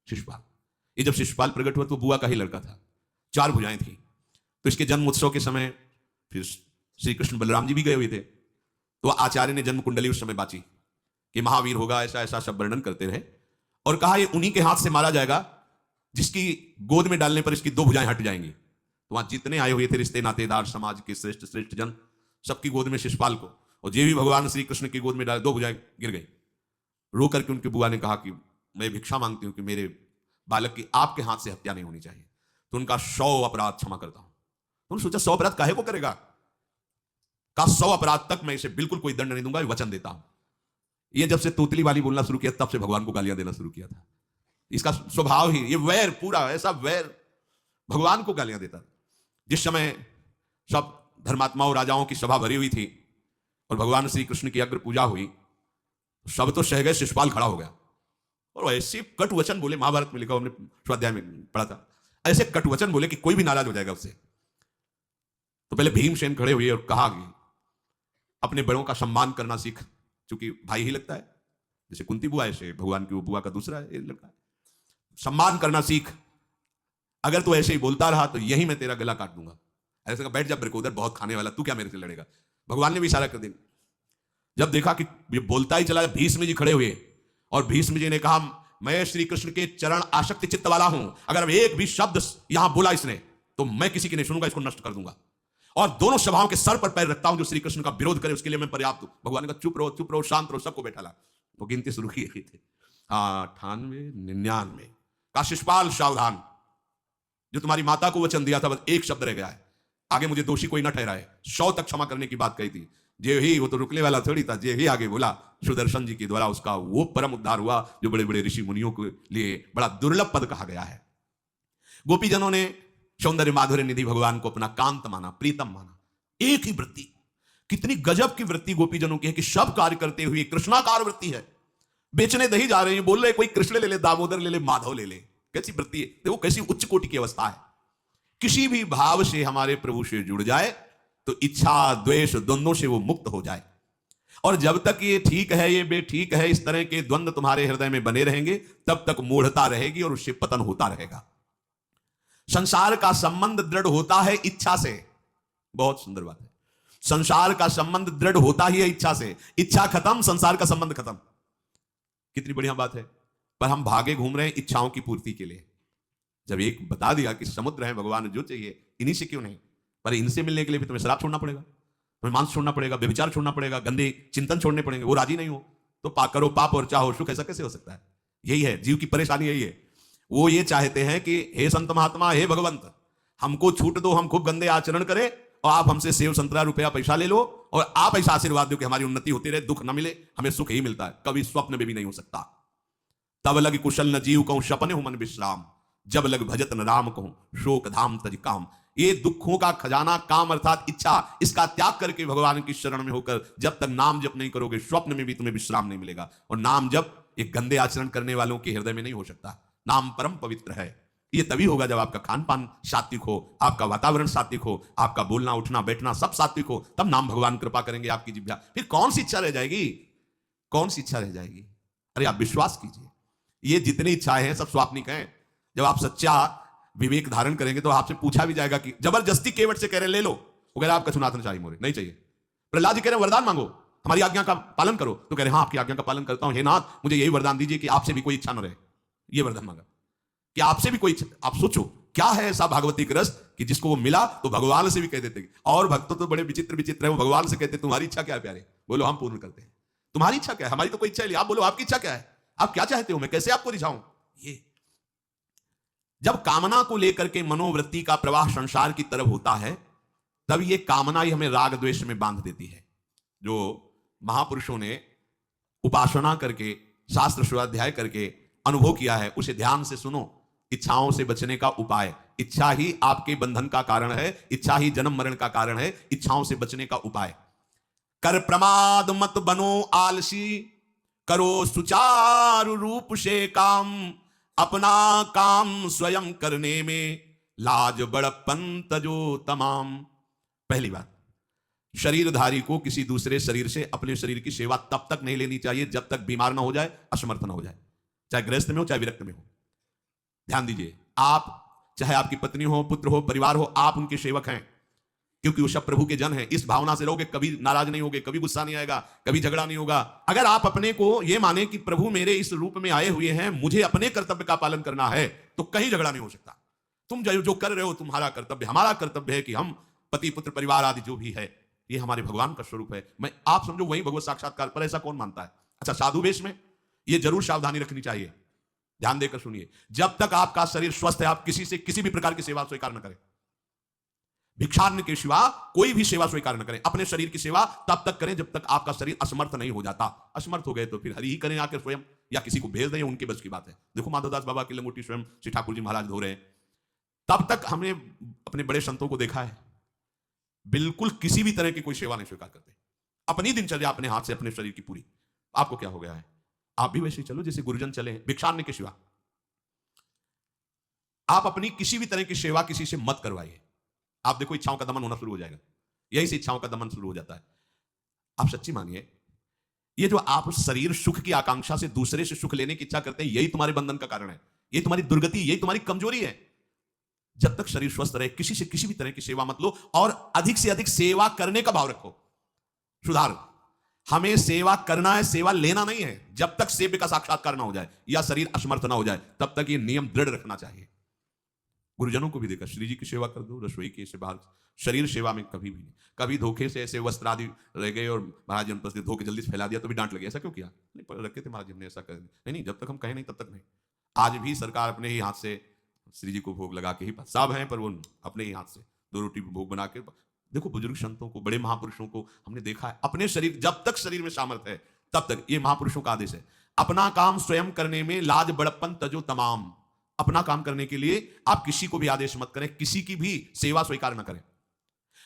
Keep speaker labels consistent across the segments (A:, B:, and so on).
A: शिशुपाल। ये जब शिशुपाल प्रकट हुआ तो बुआ का ही लड़का था, 4 भुजाएं थी। तो इसके जन्म उत्सव के समय फिर श्री कृष्ण बलराम जी भी गए हुए थे। तो आचार्य ने जन्म कुंडली उस समय बांची कि महावीर होगा, ऐसा ऐसा सब वर्णन करते रहे और कहा ये उन्हीं के हाथ से मारा जाएगा जिसकी गोद में डालने पर इसकी 2 भुजाएं हट जाएंगी। तो वहां जितने आए हुए थे रिश्ते नातेदार, समाज के श्रेष्ठ श्रेष्ठ जन, सबकी गोद में शिशुपाल को, और जे भी भगवान श्री कृष्ण की गोद में डाले 2 भुजाएं गिर गई। रो करके उनकी बुआ ने कहा कि मैं भिक्षा मांगती हूं कि मेरे बालक की आपके हाथ से हत्या नहीं होनी चाहिए, तो उनका 100 अपराध क्षमा करता हूं। तो उन्होंने सोचा 100 अपराध काहे को करेगा, का 100 अपराध तक मैं इसे बिल्कुल कोई दंड नहीं दूंगा, वचन देता हूं। ये जब से तोतली वाली बोलना शुरू किया तब से भगवान को गालियां देना शुरू किया था। इसका स्वभाव ही ये वैर, पूरा ऐसा वैर, भगवान को गालियां देता। जिस समय सब धर्मात्माओं राजाओं की सभा भरी हुई थी और भगवान श्री कृष्ण की अग्र पूजा हुई, सब तो सह गए, शिशुपाल खड़ा हो गया और ऐसे कटु वचन बोले, महाभारत में लिखा, हमने स्वाध्याय में पढ़ा था, ऐसे कटु वचन बोले कि कोई भी नाराज हो जाएगा उससे। तो पहले भीमसेन खड़े हुए और कहा कि अपने बड़ों का सम्मान करना सीख, क्योंकि भाई ही लगता है, जैसे कुंती बुआ ऐसे भगवान की वो बुआ का दूसरा है लगता है, सम्मान करना सीख, अगर तू ऐसे ही बोलता रहा तो यही मैं तेरा गला काट दूंगा। ऐसे कहा बैठ जा ब्रकोदर, बहुत खाने वाला, तू क्या मेरे से लड़ेगा। भगवान ने भी इशारा कर दिया। जब देखा कि ये बोलता ही चला, भीष्म जी खड़े हुए और भीष्म जी ने कहा मैं श्री कृष्ण के चरण आसक्ति चित्त वाला हूं, अगर एक भी शब्द यहां बोला इसने तो मैं किसी की नहीं सुनूंगा, इसको नष्ट कर दूंगा और दोनों सभाओं के सर पर पैर रखता हूं जो श्री कृष्ण का विरोध करे उसके लिए मैं पर्याप्त हूं। भगवान ने कहा चुप रहो शांत रहो, सबको बैठा ला। वो गिनती शुरू की थे 98, 99 का शिशुपाल सावधान, जो तुम्हारी माता को वचन दिया था बस एक शब्द रह गया है, आगे मुझे दोषी कोई ना ठहराए। 100 तक क्षमा करने की बात कही थी, जे ही, वो तो रुकने वाला थोड़ी था, जे ही आगे बोला सुदर्शन जी के द्वारा उसका वो परम उद्धार हुआ जो बड़े बड़े ऋषि मुनियों के लिए बड़ा दुर्लभ पद कहा गया है। गोपीजनों ने सौंदर्य माधुर्य निधि भगवान को अपना कांत माना, प्रीतम माना। एक ही वृत्ति, कितनी गजब की वृत्ति गोपीजनों की है कि सब कार्य करते हुए कृष्णाकार वृत्ति है। बेचने दही जा रहे हैं, बोल रहे कोई कृष्ण ले ले, दामोदर ले ले, माधव ले ले, कैसी वृत्ति है, देखो कैसी उच्च कोटि की अवस्था है। किसी भी भाव से हमारे प्रभु से जुड़ जाए तो इच्छा द्वेष द्वंद्वों से वो मुक्त हो जाए। और जब तक ये ठीक है ये बेठीक है, इस तरह के द्वंद्व तुम्हारे हृदय में बने रहेंगे, तब तक मूढ़ता रहेगी और उससे पतन होता रहेगा। संसार का संबंध दृढ़ होता है इच्छा से, बहुत सुंदर बात है, संसार का संबंध दृढ़ होता ही है इच्छा से। इच्छा खत्म, संसार का संबंध खत्म। कितनी बढ़िया बात है। पर हम भागे घूम रहे हैं इच्छाओं की पूर्ति के लिए। जब एक बता दिया कि समुद्र है भगवान जो चाहिए, इन्हीं से क्यों नहीं, पर इनसे मिलने के लिए भी तुम्हें शराब छोड़ना पड़ेगा, तुम्हें मांस छोड़ना पड़ेगा, व्यभिचार छोड़ना पड़ेगा, गंदे चिंतन छोड़ने पड़ेंगे। वो राजी नहीं हो तो करो पाप और चाहो सुख, ऐसा कैसे हो सकता है। यही है जीव की परेशानी, यही है। वो ये चाहते हैं कि हे संत महात्मा, हे भगवंत, हमको छूट दो, हम खूब गंदे आचरण करें और आप हमसे सेव संतरा रुपया पैसा ले लो और आप ऐसा आशीर्वाद दो कि हमारी उन्नति होती रहे, दुख न मिले, हमें सुख ही मिलता है। कभी स्वप्न में भी नहीं हो सकता। तब लग कुशल न जीव कहूं, सपने हो मन विश्राम, जब लग भजत न राम कहूं, शोक धाम तज काम। ये दुखों का खजाना काम अर्थात इच्छा, इसका त्याग करके भगवान की शरण में होकर जब तक नाम जप नहीं करोगे, स्वप्न में भी तुम्हें विश्राम नहीं मिलेगा। और नाम जप एक गंदे आचरण करने वालों के हृदय में नहीं हो सकता। नाम परम पवित्र है। ये तभी होगा जब आपका खान पान सात्विक हो, आपका वातावरण सात्विक हो, आपका बोलना उठना बैठना सब सात्विक हो, तब नाम भगवान कृपा करेंगे आपकी जिह्वा। फिर कौन सी इच्छा रह जाएगी, कौन सी इच्छा रह जाएगी। अरे आप विश्वास कीजिए, ये जितनी इच्छाएं हैं सब स्वाप्निक हैं। जब आप सच्चा विवेक धारण करेंगे तो आपसे पूछा भी जाएगा कि जबरदस्ती केवट से कह रहे ले लो, वो कह रहे आपका चुनातन चाहिए, मोरे नहीं चाहिए। प्रहलाद जी कह रहे वरदान मांगो, हमारी आज्ञा का पालन करो, तो कह रहे हाँ आपकी आज्ञा का पालन करता हूं, हे नाथ मुझे यही वरदान दीजिए कि आपसे भी कोई इच्छा न रहे। ये वरदान मांगा कि आपसे भी कोई इच्छा। आप सोचो क्या है ऐसा भागवती का रस कि जिसको वो मिला तो भगवान से भी कह देते। और भक्तों तो बड़े विचित्र विचित्र है, वो भगवान से कहते तुम्हारी इच्छा क्या है प्यारे, बोलो हम पूर्ण करते हैं। तुम्हारी इच्छा क्या है, हमारी तो कोई इच्छा नहीं, आप बोलो आपकी इच्छा क्या है, आप क्या चाहते हो, मैं कैसे आपको रिझाऊं। ये जब कामना को लेकर के मनोवृत्ति का प्रवाह संसार की तरफ होता है, तब ये कामना ही हमें राग द्वेष में बांध देती है। जो महापुरुषों ने उपासना करके शास्त्र स्वाध्याय करके अनुभव किया है उसे ध्यान से सुनो। इच्छाओं से बचने का उपाय, इच्छा ही आपके बंधन का कारण है, इच्छा ही जन्म मरण का कारण है। इच्छाओं से बचने का उपाय, कर प्रमाद मत बनो आलसी, करो सुचारु रूप से काम, अपना काम स्वयं करने में लाज बड़प्पन तजो तमाम। पहली बात, शरीरधारी को किसी दूसरे शरीर से अपने शरीर की सेवा तब तक नहीं लेनी चाहिए जब तक बीमार ना हो जाए, असमर्थ ना हो जाए, चाहे गृहस्थ में हो चाहे विरक्त में हो। ध्यान दीजिए, आप चाहे आपकी पत्नी हो, पुत्र हो, परिवार हो, आप उनके सेवक हैं, क्योंकि वो सब प्रभु के जन हैं। इस भावना से रहोगे, कभी नाराज नहीं होगे, कभी गुस्सा नहीं आएगा, कभी झगड़ा नहीं होगा। अगर आप अपने को ये माने कि प्रभु मेरे इस रूप में आए हुए हैं, मुझे अपने कर्तव्य का पालन करना है, तो कहीं झगड़ा नहीं हो सकता। तुम जो कर रहे हो तुम्हारा कर्तव्य, हमारा कर्तव्य है कि हम पति पुत्र परिवार आदि जो भी है, ये हमारे भगवान का स्वरूप है। मैं आप समझो वही भगवत साक्षात्कार, पर ऐसा कौन मानता है? अच्छा, साधु वेश में ये जरूर सावधानी रखनी चाहिए, ध्यान देकर सुनिए। जब तक आपका शरीर स्वस्थ है, आप किसी से किसी भी प्रकार की सेवा स्वीकार न करें। भिक्षान्न के सिवा कोई भी सेवा स्वीकार न करें। अपने शरीर की सेवा तब तक करें जब तक आपका शरीर असमर्थ नहीं हो जाता। असमर्थ हो गए तो फिर हरि ही करें आकर स्वयं, या किसी को भेज दें, उनके बस की बात है। देखो माधवदास बाबा की लंगोटी स्वयं श्री ठाकुर जी महाराज धो रहे हैं। तब तक हमने अपने बड़े संतों को देखा है, बिल्कुल किसी भी तरह की कोई सेवा नहीं स्वीकार करते। अपनी दिनचर्या अपने हाथ से, अपने शरीर की पूरी। आपको क्या हो गया है? आप भी वैसे चलो जैसे गुरुजन चले हैं, भिक्षान्न के सिवा। आप अपनी किसी भी तरह की सेवा किसी से मत करवाइए। आप देखो इच्छाओं का दमन होना शुरू हो जाएगा, यही से इच्छाओं का दमन शुरू हो जाता है। आप सच्ची मानिए, ये जो आप शरीर सुख की आकांक्षा से दूसरे से सुख लेने की इच्छा करते हैं, यही तुम्हारे बंधन का कारण है, यही तुम्हारी दुर्गति, यही तुम्हारी कमजोरी है। जब तक शरीर स्वस्थ रहे, किसी से किसी भी तरह की सेवा मत लो, और अधिक से अधिक सेवा करने का भाव रखो। सुधार, हमें सेवा करना है, सेवा लेना नहीं है। जब तक सेव्य का साक्षात्कार ना हो जाए या शरीर असमर्थ ना हो जाए, तब तक ये नियम दृढ़ रखना चाहिए। गुरुजनों को भी देखा, श्री जी की सेवा कर दो, रसोई की से बाहर, शरीर सेवा में कभी भी नहीं। कभी धोखे से ऐसे वस्त्र आदि रह गए और महाराज जी ने धोखे जल्दी से फैला दिया तो भी डांट लगी, ऐसा क्यों किया? नहीं रखे थे महाराज जी ने, ऐसा कर नहीं, जब तक हम कहें नहीं तब तक नहीं। आज भी सरकार अपने ही हाथ से श्री जी को भोग लगा के ही, सब हैं पर वो अपने ही हाथ से 2 रोटी भोग बना के। देखो बुजुर्ग संतों को, बड़े महापुरुषों को हमने देखा है, अपने शरीर, जब तक शरीर में सामर्थ्य है तब तक, ये महापुरुषों का आदेश है, अपना काम स्वयं करने में लाज बड़प्पन तजो तमाम। अपना काम करने के लिए आप किसी को भी आदेश मत करें, किसी की भी सेवा स्वीकार न करें।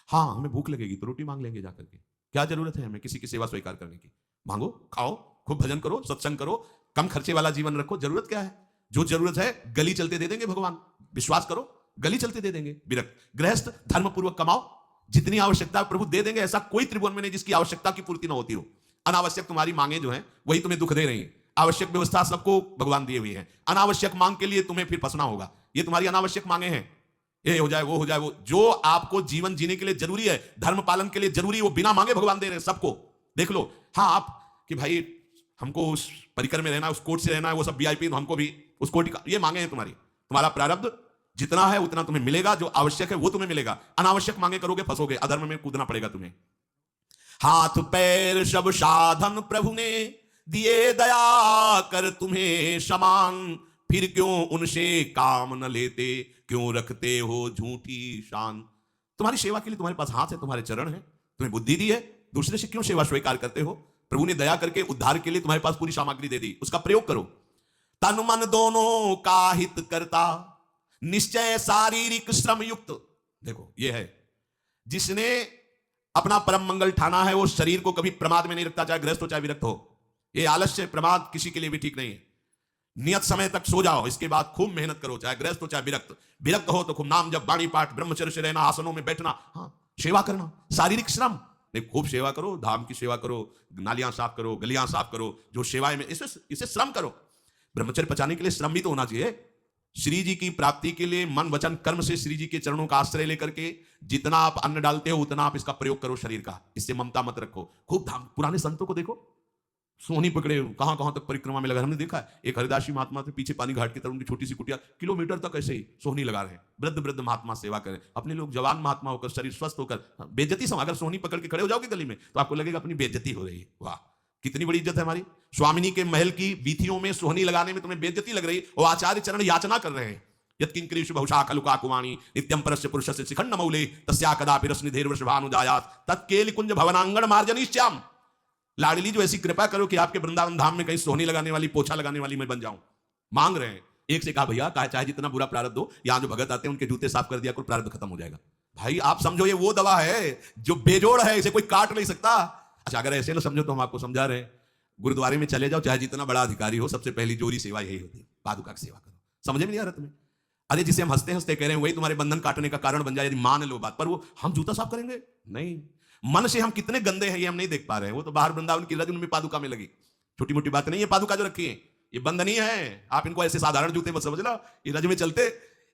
A: हाँ, हमें भूख लगेगी तो रोटी मांग लेंगे जाकर के, क्या जरूरत है हमें किसी की सेवा स्वीकार करने की? मांगो, खाओ, खूब भजन करो, सत्संग करो, कम खर्चे वाला जीवन रखो। जरूरत क्या है? जो जरूरत है गली चलते दे देंगे भगवान, विश्वास करो, गली चलते दे देंगे। विरक्त गृहस्थ धर्म पूर्वक कमाओ, जितनी आवश्यकता प्रभु दे देंगे। ऐसा कोई त्रिभुवन में नहीं जिसकी आवश्यकता की पूर्ति ना होती हो। अनावश्यक तुम्हारी मांगे जो है वही तुम्हें दुख दे रही है। आवश्यक व्यवस्था सबको भगवान दिए हुई है, अनावश्यक मांग के लिए तुम्हें फिर फंसना होगा। ये तुम्हारी अनावश्यक मांगे हैं, ये हो जाए वो हो जाए, वो जो आपको जीवन जीने के लिए जरूरी है, धर्म पालन के लिए जरूरी है, वो बिना मांगे भगवान दे रहे हैं सबको। देख लो। हाँ, आप कि भाई हमको उस परिकर में रहना है, उस कोर्ट से रहना है, वो सब वीआईपी, हमको भी उस कोर्ट का, ये मांगे हैं तुम्हारी। तुम्हारा प्रारब्ध जितना है उतना तुम्हें मिलेगा, जो आवश्यक है वो तुम्हें मिलेगा। अनावश्यक मांगे करोगे फंसोगे, अधर्म में कूदना पड़ेगा तुम्हें। हाथ पैर सब साधन प्रभु ने दिए, दया कर तुम्हें समान, फिर क्यों उनसे काम न लेते, क्यों रखते हो झूठी शान। तुम्हारी सेवा के लिए तुम्हारे पास हाथ है, तुम्हारे चरण है, तुम्हें बुद्धि दी है, दूसरे से क्यों सेवा स्वीकार करते हो? प्रभु ने दया करके उद्धार के लिए तुम्हारे पास पूरी सामग्री दे दी, उसका प्रयोग करो। तन मन दोनों का हित करता, निश्चय शारीरिक श्रम युक्त। देखो ये है, जिसने अपना परम मंगल ठाना है वो शरीर को कभी प्रमाद में नहीं रखता, चाहे गृहस्थ हो चाहे विरक्त हो। ये आलस्य प्रमाद किसी के लिए भी ठीक नहीं है। नियत समय तक सो जाओ, इसके बाद खूब मेहनत करो, चाहे गृहस्थ हो चाहे विरक्त। विरक्त हो तो खूब नाम जप, वाणी पाठ, ब्रह्मचर्य से रहना, आसनों में बैठना, हाँ सेवा करना, शारीरिक श्रम नहीं, खूब सेवा करो, धाम की सेवा करो, नालियां साफ करो, गलियां साफ करो, जो सेवाएं में इसे श्रम करो। ब्रह्मचर्य पचाने के लिए श्रम भी तो होना चाहिए। श्री जी की प्राप्ति के लिए मन वचन कर्म से श्री जी के चरणों का आश्रय लेकर के जितना आप अन्न डालते हो उतना आप इसका प्रयोग करो शरीर का। इससे ममता मत रखो, खूब धाम। पुराने संतों को देखो, सोहनी पकड़े कहां कहां तक परिक्रमा में लगा। हमने देखा है एक हरिदासी महात्मा थे, पीछे पानी घाट की तरफ उनकी छोटी सी कुटिया, किलोमीटर तक ऐसे ही सोहनी लगा रहे हैं। वृद्ध वृद्ध महात्मा सेवा करें। अपने लोग जवान महात्मा होकर, शरीर स्वस्थ होकर, बेइज्जती से अगर सोहनी पकड़ के खड़े हो जाओगे गली में तो आपको लगेगा अपनी बेइज्जती हो रही है। वाह, कितनी बड़ी इज्जत है हमारी। स्वामिनी के महल की वीथियों में सोहनी लगाने में तुम्हें बेइज्जती लग रही, और आचार्य चरण याचना कर रहे हैं। यत्किंकरी बहुशा खलुका कुवाणी नित्यं परस्य पुरुषस्य शिखंड मौले तस्या कदापि रसनिधेर वृषभानुजायात् तत्केल कुंज भवनांगण मार्जनीश्याम। लाडली जो ऐसी कृपा करो कि आपके वृंदावन धाम में कहीं सोहनी लगाने वाली, पोछा लगाने वाली मैं बन जाऊं। मांग रहे हैं। एक से कहा भैया चाहे जितना बुरा प्रारब्ध हो, यहां जो भगत आते हैं उनके जूते साफ कर दिया करो, प्रारब्ध खत्म हो जाएगा। भाई आप समझो ये वो दवा है जो बेजोड़ है, इसे कोई काट नहीं सकता। अच्छा अगर ऐसे ना समझो तो हम आपको समझा रहे हैं। गुरुद्वारे में चले जाओ, चाहे जितना बड़ा अधिकारी हो, सबसे पहली जोरी सेवा यही होती है, पादुका की सेवा करो। समझ में नहीं आ रहा तुम्हें? अरे जिसे हम हंसते हंसते कह रहे हैं वही तुम्हारे बंधन काटने का कारण बन जाए, यदि मान लो बात। पर वो हम जूता साफ करेंगे नहीं। मन से हम कितने गंदे हैं ये हम नहीं देख पा रहे हैं। वो तो बाहर वृंदावन की रजन में पादुका में लगी, छोटी मोटी बात नहीं है। पादुका जो रखी है ये बंद नहीं है, आप इनको ऐसे साधारण जूते मत समझना, ये रज में चलते।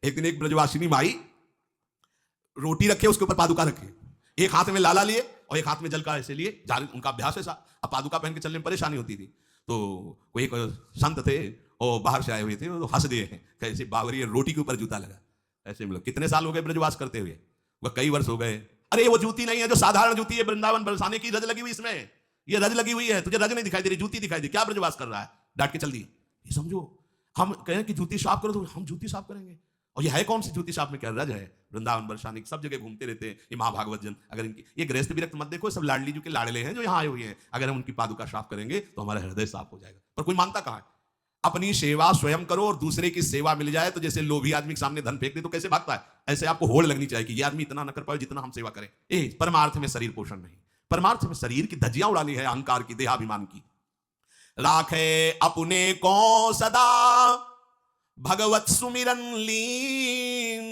A: एक दिन एक ब्रजवासिनी माई रोटी रखे, उसके ऊपर पादुका रखे, एक हाथ में लाला लिए और एक हाथ में जल का ऐसे लिए, उनका अभ्यास ऐसा। अब पादुका पहन के चलने में परेशानी होती थी, तो कोई एक संत थे और बाहर से आए हुए थे, वो हंस दिए हैं, कैसे बावरी रोटी के ऊपर जूता लगा। ऐसे मतलब कितने साल हो गए ब्रजवास करते हुए, वह कई वर्ष हो गए। अरे वो जूती नहीं है जो साधारण जूती है, वृंदावन बरसाने की रज लगी हुई इसमें, ये रज लगी हुई है, तुझे रज नहीं दिखाई दे रही, जूती दिखाई दे, क्या ब्रजवास कर रहा है, डांट के चल दी। ये समझो, हम कहें कि जूती साफ करो तो हम जूती साफ करेंगे, और ये है कौन सी जूती साफ में, क्या रज है। वृंदावन बरसाने सब जगह घूमते रहते हैं ये महाभागवत जन। अगर इनकी ये गृहस्थ विरक्त मत देखो, सब लाडली जी के लाडले हैं जो यहाँ आए हुए हैं, अगर हम उनकी पादुका साफ करेंगे तो हमारा हृदय साफ हो जाएगा। पर कोई मानता कहाँ है। अपनी सेवा स्वयं करो और दूसरे की सेवा मिल जाए तो जैसे लोभी आदमी के सामने धन फेंक दे तो कैसे भागता है, ऐसे आपको होड़ लगनी चाहिए कि ये आदमी इतना न कर पाए जितना हम सेवा करें। परमार्थ में शरीर पोषण नहीं, परमार्थ में शरीर की धज्जियां उड़ानी है, अहंकार की, देहाभिमान की। राखे अपने को सदा भगवत सुमिरन लीन,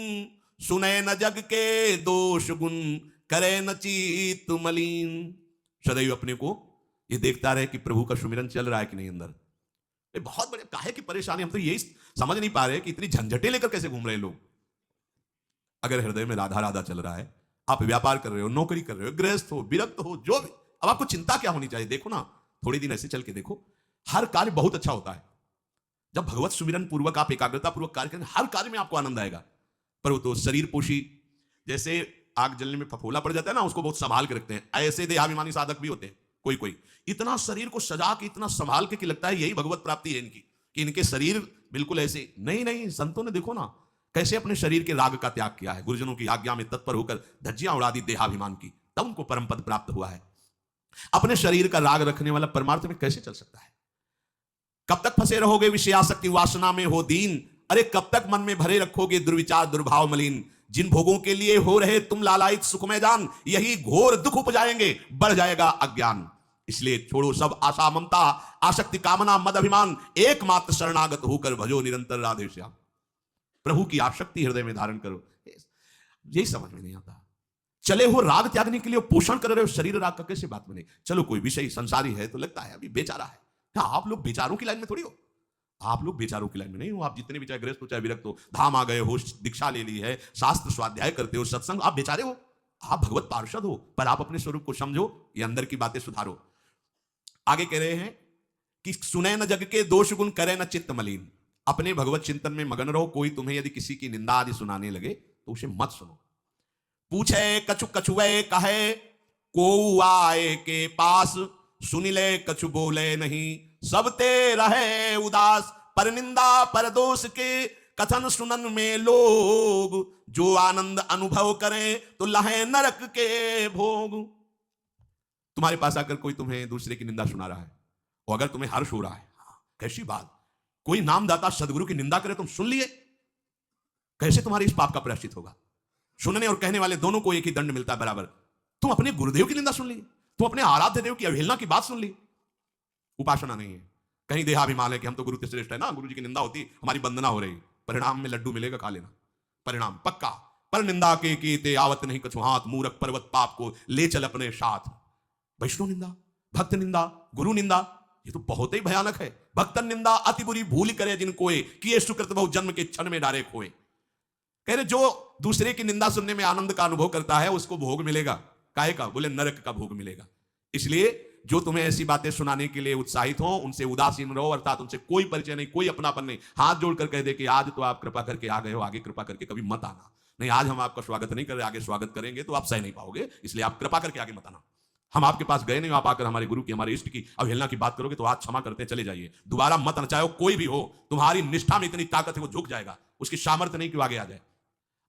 A: सुने न जग के दोष गुण, करे न चित मलिन। सदैव अपने को ये देखता रहे कि प्रभु का सुमिरन चल रहा है कि नहीं अंदर। ये बहुत बड़े काहे की परेशानी, हम तो यही समझ नहीं पा रहे कि इतनी झंझटें लेकर कैसे घूम रहे लोग। अगर हृदय में राधा राधा चल रहा है, आप व्यापार कर रहे हो, नौकरी कर रहे हो, गृहस्थ हो, विरक्त हो, जो भी, अब आपको चिंता क्या होनी चाहिए। देखो ना, थोड़े दिन ऐसे चल के देखो, हर कार्य बहुत अच्छा होता है जब भगवत सुमिरन पूर्वक आप एकाग्रता पूर्वक कार्य करें, हर कार्य में आपको आनंद आएगा। पर वो तो शरीर पोशी, जैसे आग जलने में फफोला पड़ जाता है ना, उसको बहुत संभाल के रखते हैं, ऐसे देहाभिमानी साधक भी होते हैं। कोई कोई इतना शरीर को सजा के इतना संभाल के कि लगता है यही भगवत प्राप्ति है इनकी, कि इनके शरीर बिल्कुल ऐसे नहीं। नहीं, संतों ने देखो ना कैसे अपने शरीर के राग का त्याग किया है, गुरुजनों की आज्ञा में तत्पर होकर धज्जियां उड़ा दी देहाभिमान की, तब उनको परम पद प्राप्त हुआ है। अपने शरीर का राग रखने वाला परमार्थ में कैसे चल सकता है। कब तक फंसे रहोगे विषयासक्ति वासना में हो दीन, अरे कब तक मन में भरे रखोगे दुर्विचार दुर्भाव मलिन। जिन भोगों के लिए हो रहे तुम लालायित सुखमय जान, यही घोर दुख उपजाएंगे, बढ़ जाएगा अज्ञान। इसलिए छोड़ो सब आशा ममता आसक्ति कामना मद अभिमान, एकमात्र शरणागत होकर भजो निरंतर राधे श्याम। प्रभु की आसक्ति हृदय में धारण करो, यही समझ में नहीं आता। चले हो राग त्यागने के लिए, पोषण कर रहे हो शरीर राग का, कैसे बात बने। चलो कोई विषय संसारी है तो लगता है अभी बेचारा है, आप लोग बेचारों की लाइन में थोड़ी हो, आप लोग बेचारों की लाइन में नहीं हो। आप जितने भी चाहे गृहस्थ हो चाहे विरक्त हो, धाम आ गए हो, दीक्षा ले ली है, शास्त्र स्वाध्याय करते हो, सत्संग, आप बेचारे हो, आप भगवत पार्षद हो, पर आप अपने स्वरूप को समझो, ये अंदर की बातें सुधारो। आगे कह रहे हैं कि सुने न जग के दोष गुण, करे न चित्त मलिन। अपने भगवत चिंतन में मगन रहो। कोई तुम्हें यदि किसी की निंदा आदि सुनाने लगे तो उसे मत सुनो। पूछे कछु कछुए कहे, को आए के पास, सुनिले कछु बोले नहीं, सब ते रहे उदास। पर निंदा पर दोष के कथन सुनन में लोग, जो आनंद अनुभव करें तो लहे नरक के भोग। तुम्हारे पास आकर कोई तुम्हें दूसरे की निंदा सुना रहा है और अगर तुम्हें हर्ष हो रहा है, कैसी बात, कोई नामदाता सदगुरु की निंदा करे, तुम सुन लिए, कैसे तुम्हारे इस पाप का प्रायश्चित होगा। सुनने और कहने वाले दोनों को एक ही दंड मिलता है बराबर। तुम अपने गुरुदेव की निंदा सुन ली, तुम अपने आराध्य देव की अवहेलना की बात सुन ली। उपासना नहीं है, कहीं देहाभिमान है कि हम तो गुरु से श्रेष्ठ है ना, गुरु जी की निंदा होती हमारी वंदना हो रही, परिणाम में लड्डू मिलेगा, खा लेना, परिणाम पक्का। पर निंदा के कीते आवत नहीं कछु हाथ, मूरख पर्वत पाप को ले चल अपने साथ। वैष्णव निंदा, भक्त निंदा, गुरु निंदा, ये तो बहुत ही भयानक है। भक्त निंदा अति बुरी भूल करे जिन कोय, किए सुकृत बहु जन्म के क्षण में डारे खोए। कह रहे जो दूसरे की निंदा सुनने में आनंद का अनुभव करता है उसको भोग मिलेगा, काहे का, बोले नरक का भोग मिलेगा। इसलिए जो तुम्हें ऐसी बातें सुनाने के लिए उत्साहित हो उनसे उदासीन रहो, अर्थात उनसे कोई परिचय नहीं, कोई अपनापन नहीं। हाथ जोड़कर कह दे कि आज तो आप कृपा करके आ गए हो, आगे कृपा करके कभी मत आना। नहीं, आज हम आपका स्वागत नहीं कर रहे, आगे स्वागत करेंगे तो आप सह नहीं पाओगे, इसलिए आप कृपा करके आगे मत आना। हम आपके पास गए नहीं, आप आकर हमारे गुरु की, हमारे इष्ट की अवहेलना की बात करोगे तो आज क्षमा करते चले जाइए, दोबारा मत आना। चाहे कोई भी हो, तुम्हारी निष्ठा में इतनी ताकत है वो झुक जाएगा, उसकी सामर्थ्य नहीं कि वो आगे आ जाए।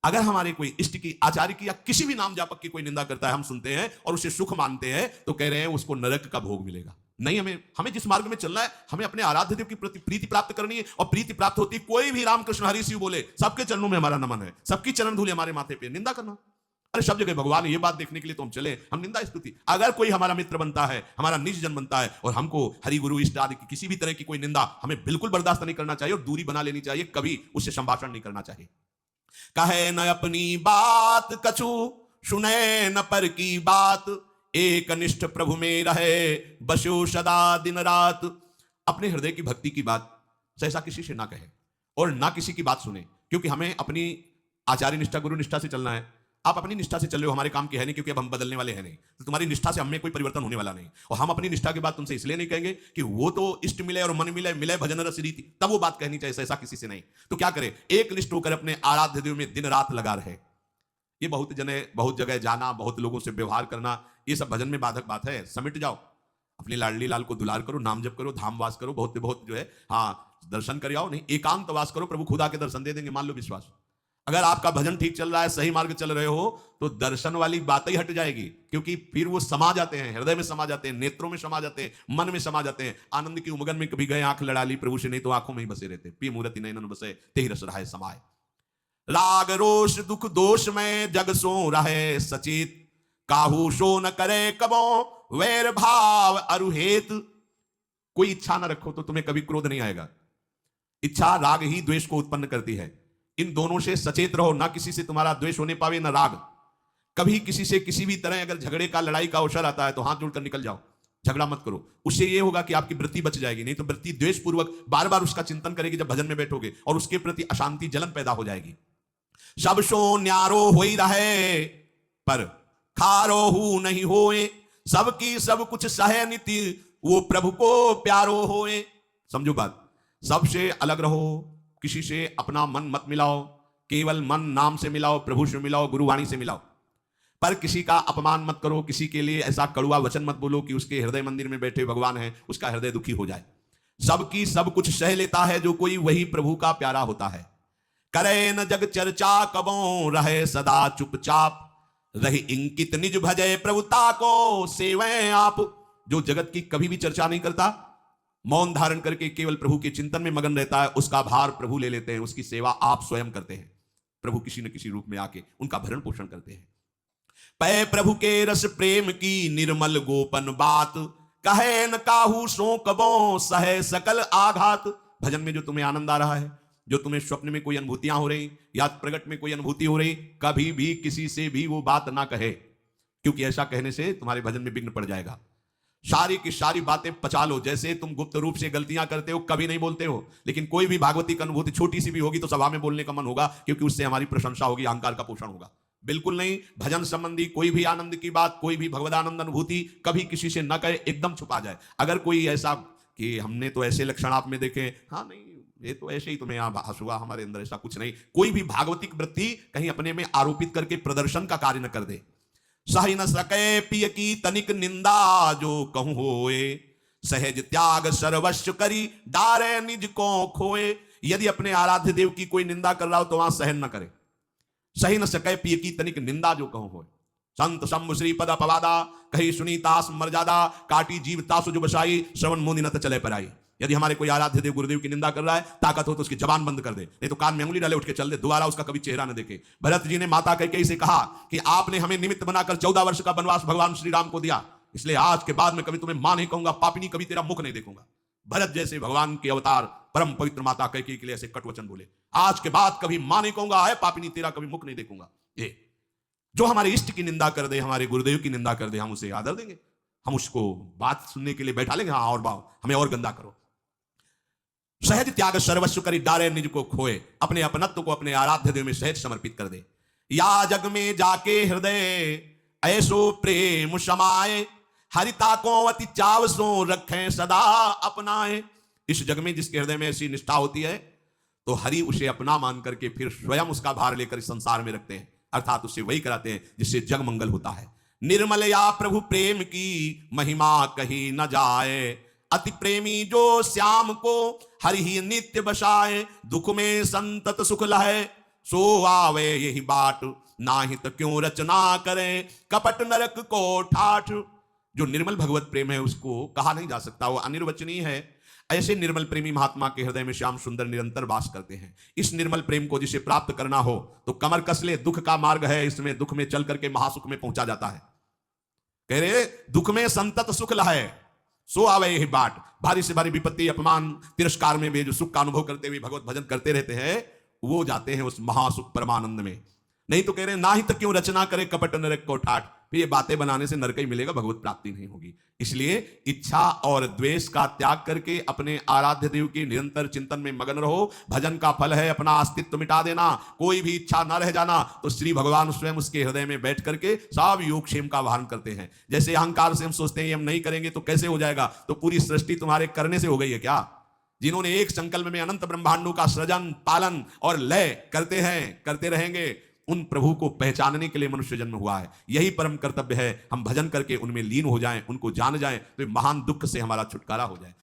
A: अगर हमारे कोई इष्ट की, आचार्य की या किसी भी नाम जापक की कोई निंदा करता है, हम सुनते हैं और उसे सुख मानते हैं, तो कह रहे हैं उसको नरक का भोग मिलेगा। नहीं, हमें जिस मार्ग में चलना है, हमें अपने आराध्य देव की प्रति प्रीति प्राप्त करनी है, और प्रीति प्राप्त होती कोई भी रामकृष्ण हरि शिव बोले, सबके चरणों में हमारा नमन है, सबकी चरण धूल हमारे माथे पे। निंदा करना, अरे सब जगह भगवान ये बात देखने के लिए तो हम चले, हम निंदा स्तुति। अगर कोई हमारा मित्र बनता है, हमारा निज जन बनता है, और हमको हरि गुरु इष्ट आदि की किसी भी तरह की कोई निंदा हमें बिल्कुल बर्दाश्त नहीं करना चाहिए और दूरी बना लेनी चाहिए, कभी उससे संभाषण नहीं करना चाहिए। कहे न अपनी बात कछु, सुने न पर की बात, एक निष्ठ प्रभु में रहे बसो सदा दिन रात। अपने हृदय की भक्ति की बात सहसा किसी से ना कहे और ना किसी की बात सुने, क्योंकि हमें अपनी आचार्य निष्ठा गुरु निष्ठा से चलना है। आप अपनी निष्ठा से चल रहे हो, हमारे काम की है नहीं, क्योंकि अब हम बदलने वाले हैं नहीं, तो तुम्हारी निष्ठा से हमें कोई परिवर्तन होने वाला नहीं। और हम अपनी निष्ठा की बात तुमसे इसलिए नहीं कहेंगे कि वो तो इष्ट मिले और मन मिले, मिले भजन रस रीति, तब वो बात कहनी चाहिए, सहसा किसी से नहीं। तो क्या करे, एक निष्ठ होकर अपने आराध्य देव में दिन रात लगा रहे। ये बहुत जगह जाना, बहुत लोगों से व्यवहार करना, ये सब भजन में बाधक बात है। समिट जाओ, अपने लाडली लाल को दुलार करो, नाम जप करो, धाम वास करो, बहुत जो है हाँ दर्शन कर आओ, नहीं एकांत वास करो, प्रभु खुदा के दर्शन दे देंगे, मान लो विश्वास। अगर आपका भजन ठीक चल रहा है, सही मार्ग चल रहे हो, तो दर्शन वाली बात ही हट जाएगी, क्योंकि फिर वो समा जाते हैं, हृदय में समा जाते हैं, नेत्रों में समा जाते हैं, मन में समा जाते हैं। आनंद की उमगन में कभी गए, आंख लड़ा ली प्रभु से, नहीं तो आंखों में ही बसे रहते। पी मूर्ति नैनन बसे, तेहि रस रहाए समाए। राग रोष दुख दोष में जग सो रहे सचेत, काहू सो न करे कबो वैर भाव अरुहेत। कोई इच्छा न रखो तो तुम्हें कभी क्रोध नहीं आएगा। इच्छा राग ही द्वेष को उत्पन्न करती है। इन दोनों से सचेत रहो, ना किसी से तुम्हारा द्वेष होने पावे ना राग। कभी किसी से किसी भी तरह अगर झगड़े का लड़ाई का अवसर आता है तो हाथ जोड़कर निकल जाओ, झगड़ा मत करो। उससे यह होगा कि आपकी वृत्ति बच जाएगी, नहीं तो वृत्ति द्वेष पूर्वक बार बार उसका चिंतन करेगी जब भजन में बैठोगे, और उसके प्रति अशांति जलन पैदा हो जाएगी। सब सो न्यारो हो ही रहे पर खारो हु नहीं होए, सबकी सब कुछ सहे नीति वो प्रभु को प्यारो होए। समझो बात, सबसे अलग रहो, किसी से अपना मन मत मिलाओ, केवल मन नाम से मिलाओ, प्रभु से मिलाओ, गुरुवाणी से मिलाओ। पर किसी का अपमान मत करो, किसी के लिए ऐसा कड़वा वचन मत बोलो कि उसके हृदय मंदिर में बैठे भगवान है, उसका हृदय दुखी हो जाए। सबकी सब कुछ सह लेता है जो कोई, वही प्रभु का प्यारा होता है। करे न जग चर्चा कबों रहे सदा चुपचाप, रही इंकित निज भजय प्रभुता को सेवैं आप। जो जगत की कभी भी चर्चा नहीं करता, मौन धारण करके केवल प्रभु के चिंतन में मगन रहता है, उसका भार प्रभु ले लेते हैं, उसकी सेवा आप स्वयं करते हैं। प्रभु किसी न किसी रूप में आके उनका भरण पोषण करते हैं। पै प्रभु के रस प्रेम की निर्मल गोपन बात, कहे न काहू सो कबों सहे सकल आघात। भजन में जो तुम्हें आनंद आ रहा है, जो तुम्हें स्वप्न में कोई अनुभूतियां हो रही या प्रगट में कोई अनुभूति हो रही, कभी भी किसी से भी वो बात ना कहे, क्योंकि ऐसा कहने से तुम्हारे भजन में विघ्न पड़ जाएगा। सारी की सारी बातें पचा लो। जैसे तुम गुप्त रूप से गलतियां करते हो, कभी नहीं बोलते हो, लेकिन कोई भी भागवती की अनुभूति छोटी सी भी होगी तो सभा में बोलने का मन होगा, क्योंकि उससे हमारी प्रशंसा होगी, अहंकार का पोषण होगा। बिल्कुल नहीं, भजन संबंधी कोई भी आनंद की बात, कोई भी भगवदानंद अनुभूति कभी किसी से न कहे, एकदम छुपा जाए। अगर कोई ऐसा कि हमने तो ऐसे लक्षण आप में देखे, हाँ नहीं ये तो ऐसे ही तुम्हें भास हुआ, हमारे अंदर ऐसा कुछ नहीं, कोई भी भागवतिक वृत्ति कहीं अपने में आरोपित करके प्रदर्शन का कार्य न कर दे। सही न सके पिय की तनिक निंदा जो कहूं होए, सहज त्याग सर्वस्व करी डारे निज को खोए। यदि अपने आराध्य देव की कोई निंदा कर रहा हो तो वहां सहन न करे। सही न सके पिय की तनिक निंदा जो कहूं होए, संत शंभु श्री पद पवादा, कही सुनी तास मर्यादा, काटी जीव तासु जो बसाई, श्रवण मुनि न चले पर आई। यदि हमारे कोई आराध्य देव गुरुदेव की निंदा कर रहा है, ताकत हो तो उसकी जबान बंद कर दे, नहीं तो कान में उंगली डाले उठ के चल दे, दोबारा उसका कभी चेहरा न देखे। भरत जी ने माता कैकेयी से कहा कि आपने हमें निमित्त बनाकर 14 वर्ष का वनवास भगवान श्री राम को दिया, इसलिए आज के बाद मैं कभी तुम्हें मां नहीं कहूंगा, पापिनी कभी तेरा मुख नहीं देखूंगा। भरत जैसे भगवान के अवतार परम पवित्र माता कैकेयी के लिए ऐसे कट वचन बोले, आज के बाद कभी मां नहीं कहूंगा, है पापिनी तेरा कभी मुख नहीं देखूंगा। ये जो हमारे इष्ट की निंदा कर दे, हमारे गुरुदेव की निंदा कर दे, हम उसे आदर देंगे, हम उसको बात सुनने के लिए बैठा लेंगे, हाँ और बाओ हमें और गंदा करो। सहज त्याग सर्वस्व करी डारे निज को खोए, अपने अपनत्व को अपने आराध्य देव में सहज समर्पित कर दे। या जग में जाके हृदय ऐसो प्रेम समाए, हरिता को अति चाव सो रखें सदा अपनाए। इस जग में जिसके हृदय में ऐसी निष्ठा होती है तो हरि उसे अपना मान करके फिर स्वयं उसका भार लेकर इस संसार में रखते हैं, अर्थात उससे वही कराते हैं जिससे जग मंगल होता है। निर्मल या प्रभु प्रेम की महिमा कही न जाए, अति प्रेमी जो श्याम को हरि ही नित्य बसाए। दुख में संतत सुख लहे, सो आवे यही बाट, नाहित क्यों रचना करे कपट नरक को ठाठ। जो निर्मल भगवत प्रेम है उसको कहा नहीं जा सकता, वो अनिर्वचनीय है। ऐसे निर्मल प्रेमी महात्मा के हृदय में श्याम सुंदर निरंतर वास करते हैं। इस निर्मल प्रेम को जिसे प्राप्त करना हो तो कमर कस ले, दुख का मार्ग है, इसमें दुख में चल करके महासुख में पहुंचा जाता है। कह रहे दुख में संतत सुख लहे, सो आवे यही बाट। भारी से भारी विपत्ति अपमान तिरस्कार में वे जो सुख का अनुभव करते हुए भगवत भजन करते रहते हैं, वो जाते हैं उस महासुख परमानंद में। नहीं तो कह रहे ना ही तो क्यों रचना करे कपट नरक को ठाठ, फिर ये बातें बनाने से नरक ही मिलेगा, भगवत प्राप्ति नहीं होगी। इसलिए इच्छा और द्वेष का त्याग करके अपने आराध्य देव के निरंतर चिंतन में मगन रहो। भजन का फल है अपना अस्तित्व मिटा देना, कोई भी इच्छा न रह जाना। तो श्री भगवान स्वयं उसके हृदय में बैठ करके सब योगक्षेम का वाहन करते हैं। जैसे अहंकार से हम सोचते हैं हम नहीं करेंगे तो कैसे हो जाएगा, तो पूरी सृष्टि तुम्हारे करने से हो गई है क्या? जिन्होंने एक संकल्प में अनंत ब्रह्मांडों का सृजन, पालन और लय करते हैं, करते रहेंगे, उन प्रभु को पहचानने के लिए मनुष्य जन्म हुआ है। यही परम कर्तव्य है, हम भजन करके उनमें लीन हो जाएं, उनको जान जाएं, तो महान दुख से हमारा छुटकारा हो जाए।